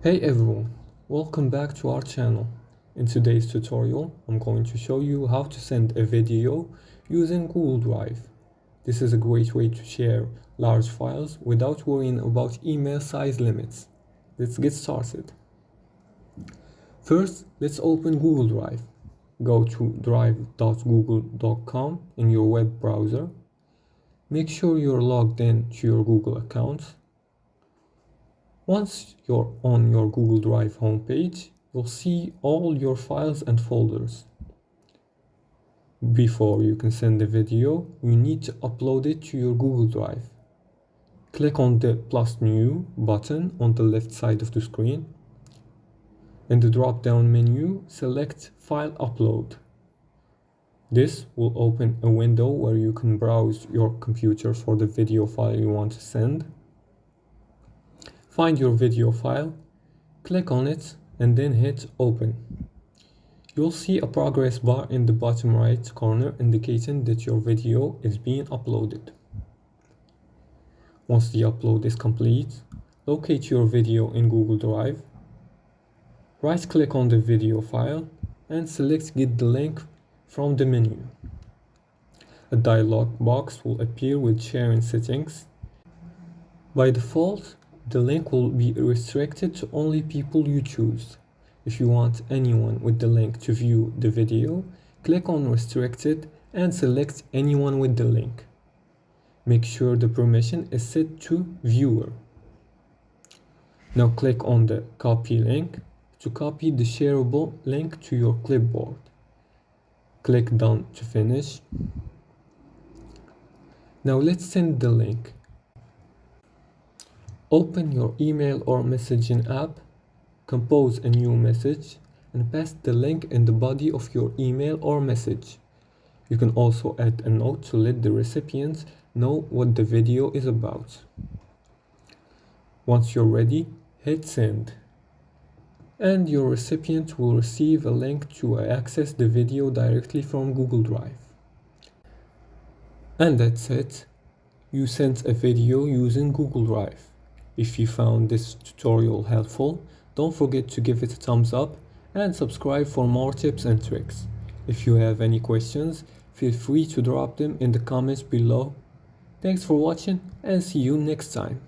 Hey everyone, welcome back to our channel. In today's tutorial, I'm going to show you how to send a video using Google Drive. This is a great way to share large files without worrying about email size limits. Let's get started. First, let's open Google Drive. Go to drive.google.com in your web browser. Make sure you're logged in to your Google account. Once you're on your Google Drive homepage, you'll see all your files and folders. Before you can send the video, you need to upload it to your Google Drive. Click on the plus new button on the left side of the screen. In the drop-down menu, select File Upload. This will open a window where you can browse your computer for the video file you want to send. Find your video file, click on it, and then hit Open. You'll see a progress bar in the bottom right corner indicating that your video is being uploaded. Once the upload is complete, locate your video in Google Drive. Right-click on the video file and select Get the link from the menu. A dialog box will appear with sharing settings. By default, the link will be restricted to only people you choose. If you want anyone with the link to view the video, click on Restricted and select Anyone with the link. Make sure the permission is set to Viewer. Now click on the Copy link to copy the shareable link to your clipboard. Click Done to finish. Now let's send the link. Open your email or messaging app, compose a new message, and paste the link in the body of your email or message. You can also add a note to let the recipient know what the video is about. Once you're ready, hit Send. And your recipient will receive a link to access the video directly from Google Drive. And that's it. You sent a video using Google Drive. If you found this tutorial helpful, don't forget to give it a thumbs up and subscribe for more tips and tricks. If you have any questions, feel free to drop them in the comments below. Thanks for watching and see you next time.